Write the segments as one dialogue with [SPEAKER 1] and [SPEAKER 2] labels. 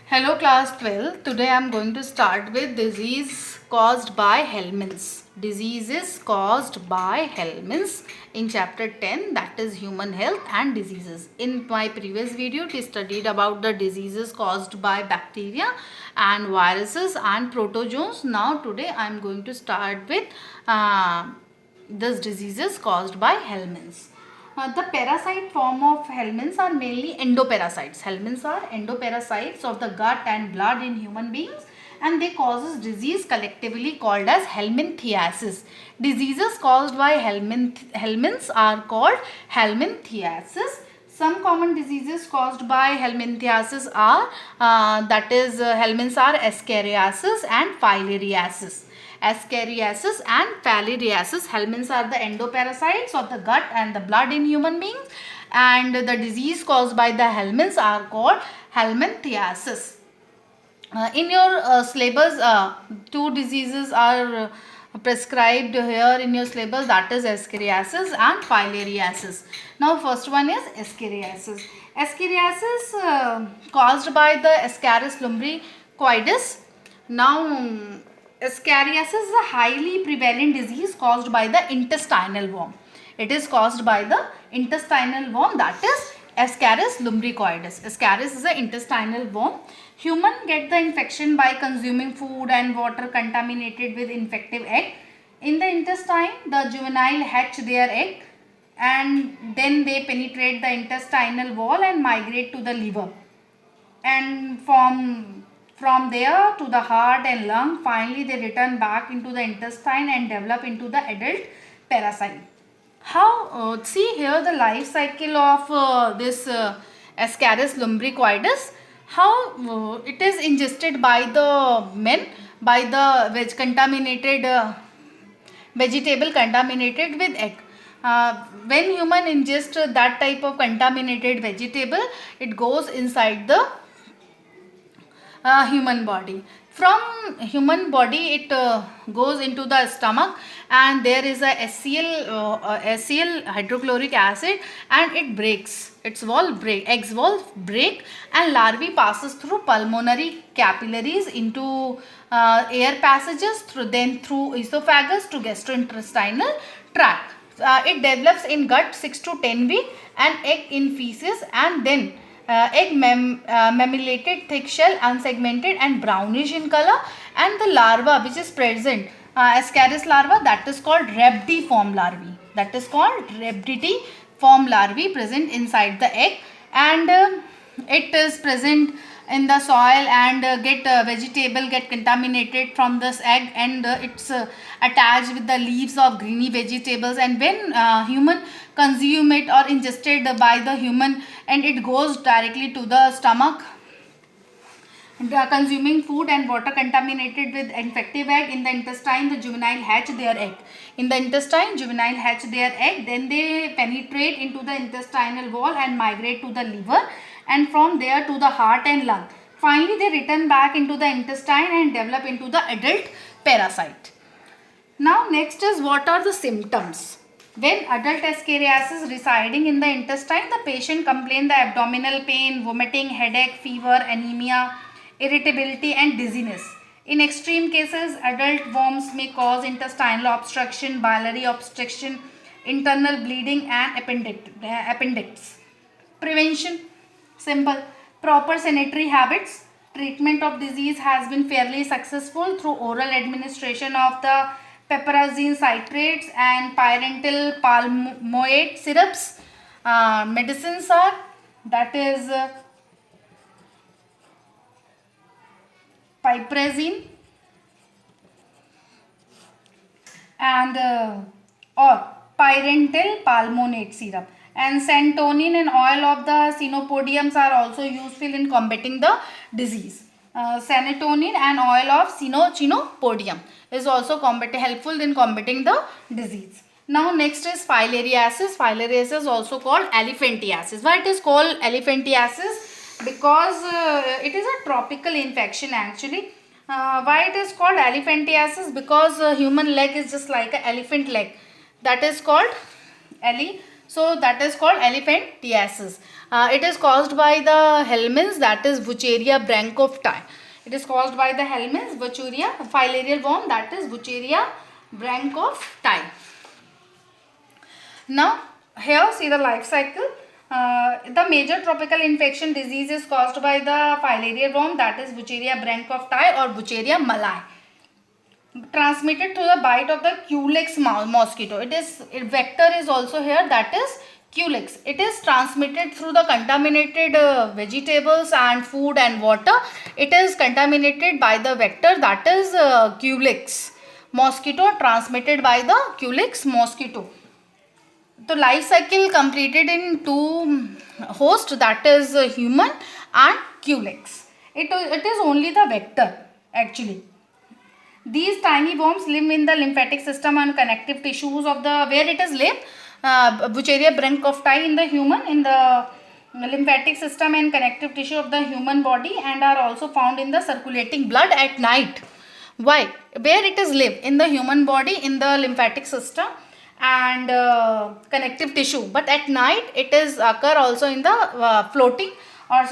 [SPEAKER 1] Hello class 12. Today I am going to start with disease caused by helminths. Diseases caused by helminths in chapter 10, that is human health and diseases. In my previous video we studied about the diseases caused by bacteria and viruses and protozoans. Now today I am going to start with these diseases caused by helminths. The parasite form of helminths are mainly endoparasites. Helminths are endoparasites of the gut and blood in human beings, and they causes disease collectively called as helminthiasis. Diseases caused by helminths are called helminthiasis. Some common diseases caused by helminthiasis are helminths are Escherichiasis and filariasis. Escherichiasis and filariasis. Helminths are the endoparasites of the gut and the blood in human beings, and the disease caused by the helminths are called helminthiasis. In your syllabus, two diseases are prescribed here in your syllabus, that is Escherichiasis and filariasis. Now first one is Escherichiasis. Escherichiasis caused by the Ascaris lumbricoides. Now Escherichiasis is a highly prevalent disease caused by the intestinal worm. It is caused by the intestinal worm, that is Ascaris lumbricoides. Ascaris is an intestinal worm. Human get the infection by consuming food and water contaminated with infective egg. In the intestine, the juvenile hatch their egg and then they penetrate the intestinal wall and migrate to the liver. And from there to the heart and lung, finally they return back into the intestine and develop into the adult parasite. How see here the life cycle of this Ascaris lumbricoides. How it is ingested by the men by the contaminated vegetable contaminated with egg. When human ingest that type of contaminated vegetable, it goes inside the human body. From human body it goes into the stomach, and there is a HCl hydrochloric acid, and it breaks, its wall break, eggs wall break, and larvae passes through pulmonary capillaries into air passages through esophagus to gastrointestinal tract. It develops in gut 6 to 10 weeks, and egg in feces, and then egg mammillated, thick shell, unsegmented and brownish in color, and the larva which is present, Ascaris larva, that is called rhabdiform larvae. That is called rhabdiform larvae present inside the egg, and it is present in the soil and vegetable get contaminated from this egg, and it's attached with the leaves of greeny vegetables, and when human consume it or ingested by the human, and it goes directly to the stomach. Consuming food and water contaminated with infective egg in the intestine, the juvenile hatch their egg. In the intestine, juvenile hatch their egg, then they penetrate into the intestinal wall and migrate to the liver, and from there to the heart and lung. Finally, they return back into the intestine and develop into the adult parasite. Now next is, what are the symptoms? When adult Escherichiasis residing in the intestine, the patient complains the abdominal pain, vomiting, headache, fever, anemia, irritability and dizziness. In extreme cases, adult worms may cause intestinal obstruction, biliary obstruction, internal bleeding and appendix. Prevention, simple. Proper sanitary habits. Treatment of disease has been fairly successful through oral administration of the piperazine citrates and pyrantel palmoate syrups. Medicines are, that is piperazine and or pyrantel palmonate syrup, and santonin and oil of the chenopodiums are also useful in combating the disease. Santonin and oil of chenopodium is also helpful in combating the disease. Now next is filariasis. Filariasis is also called elephantiasis. Why it is called elephantiasis? Because it is a tropical infection actually. Why it is called elephantiasis? Because human leg is just like an elephant leg. That is called elephantiasis. So that is called elephantiasis. It is caused by the helminths, that is Wucheria branchofti. It is caused by the helminths, Wucheria filarial worm, that is Wucheria branchofti. Now here see the life cycle. The major tropical infection disease is caused by the filarial worm, that is Wucheria branchofti or Wucheria malai, transmitted through the bite of the Culex mosquito. Vector is also here, that is Culex. It is transmitted through the contaminated vegetables and food and water. It is contaminated by the vector, that is Culex mosquito, transmitted by the Culex mosquito. The life cycle completed in two hosts, that is human and Culex. It is only the vector actually. These tiny worms live in the lymphatic system and connective tissues of the where it is live. Wucheria branchofti in the human, in the lymphatic system and connective tissue of the human body, and are also found in the circulating blood at night. Why? Where it is live? In the human body, in the lymphatic system and connective tissue, but at night it is occur also in the floating or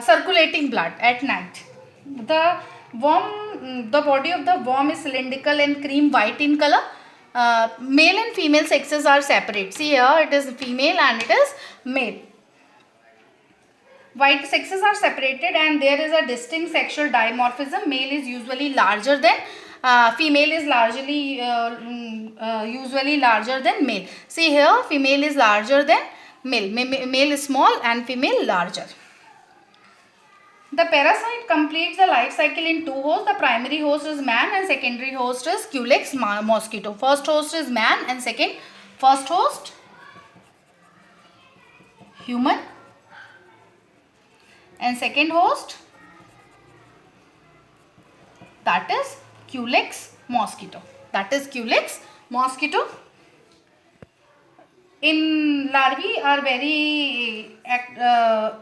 [SPEAKER 1] circulating blood at night. The worm, the body of the worm is cylindrical and cream white in color. Male and female sexes are separate. See here, it is female and it is male. White sexes are separated and there is a distinct sexual dimorphism. Male is usually larger than female is usually larger than male. See here, female is larger than male. Male is small and female larger. The parasite completes the life cycle in two hosts. The primary host is man and secondary host is Culex mosquito. First host is man and first host human and second host, that is Culex mosquito. That is Culex mosquito. In larvae are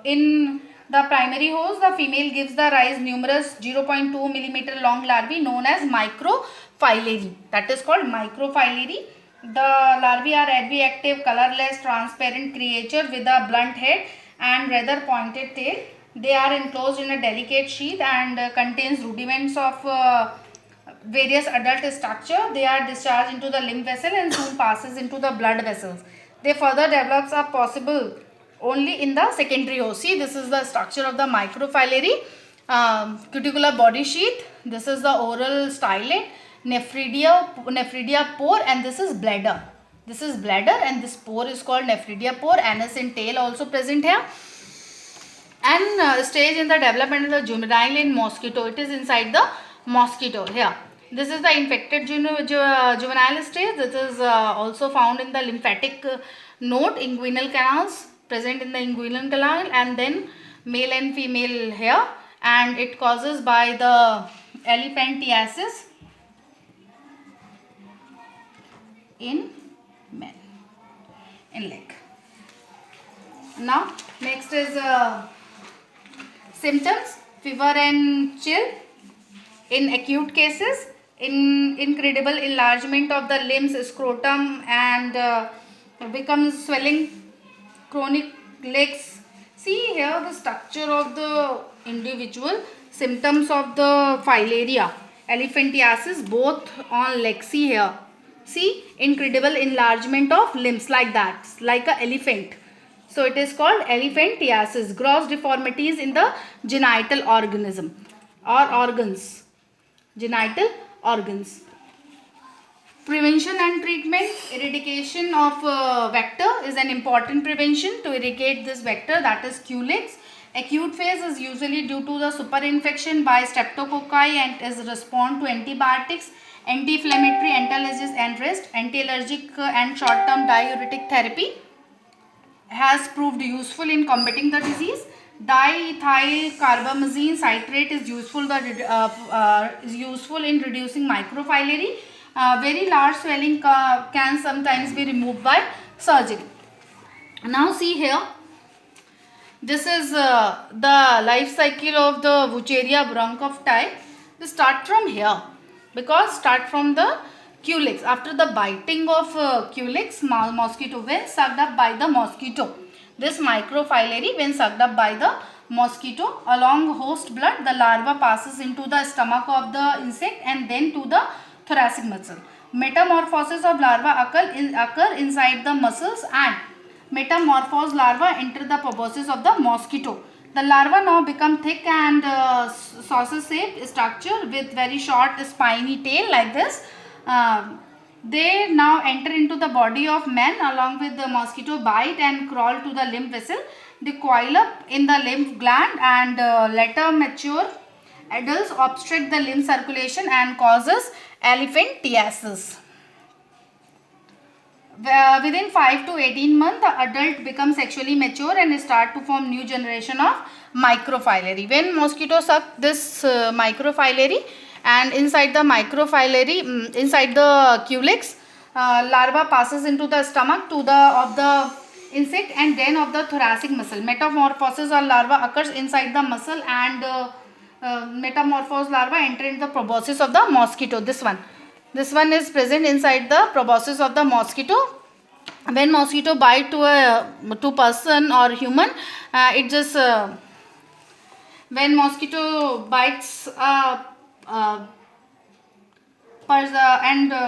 [SPEAKER 1] in the primary host, the female gives the rise numerous 0.2 mm long larvae known as microphyllae. That is called microphyllae. The larvae are advective, colorless, transparent creature with a blunt head and rather pointed tail. They are enclosed in a delicate sheath and contains rudiments of various adult structure. They are discharged into the lymph vessel and soon passes into the blood vessels. They further develops are possible only in the secondary host. See, this is the structure of the microphyllae. Cuticular body sheath. This is the oral stylet, nephridia pore, and this is bladder. This is bladder and this pore is called nephridia pore. Anus and tail also present here. And stage in the development of the juvenile in mosquito. It is inside the mosquito here. This is the infected juvenile stage. This is also found in the lymphatic node, inguinal canals, present in the inguinal canal, and then male and female here, and it causes by the elephantiasis in men, in leg. Now next is symptoms: fever and chill in acute cases, incredible enlargement of the limbs, scrotum, and becomes swelling, chronic legs. See here the structure of the individual. Symptoms of the filaria elephantiasis both on legs. See here, see, incredible enlargement of limbs like that, like a elephant. So it is called elephantiasis. Gross deformities in the genital organism or organs. Genital organs. Prevention and treatment. Eradication of vector is an important prevention to eradicate this vector, that is Culex. Acute phase is usually due to the superinfection by streptococci and is respond to antibiotics, anti-inflammatory, anti-allergic and rest. Anti-allergic and short-term diuretic therapy has proved useful in combating the disease. Dithylcarbamazine citrate is useful in reducing microphyllae. Very large swelling can sometimes be removed by surgery. Now see here, this is the life cycle of the Wucheria branchofti. We start from here, because start from the Culex. After the biting of Culex, mosquito, when sucked up by the mosquito, this microfilary, when sucked up by the mosquito, along host blood, the larva passes into the stomach of the insect and then to the thoracic muscle. Metamorphosis of larva occur inside the muscles, and metamorphosed larva enter the proboscis of the mosquito. The larva now become thick and sausage-shaped structure with very short spiny tail like this. They now enter into the body of man along with the mosquito bite and crawl to the lymph vessel. They coil up in the lymph gland, and later mature adults obstruct the lymph circulation and causes elephantiasis. Within 5 to 18 months, the adult becomes sexually mature and start to form new generation of microfilary. When mosquito suck this microfilary, and inside the microfilary, inside the culex, larva passes into the stomach of the insect and then of the thoracic muscle. Metamorphosis of larva occurs inside the muscle, and metamorphosed larva enter into the proboscis of the mosquito. This one is present inside the proboscis of the mosquito. When mosquito bite to person or human, it just when mosquito bites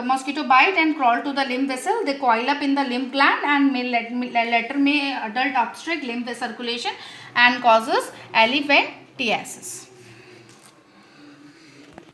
[SPEAKER 1] mosquito bite and crawl to the lymph vessel, they coil up in the lymph gland and later may adult obstruct lymph circulation and causes elephantiasis.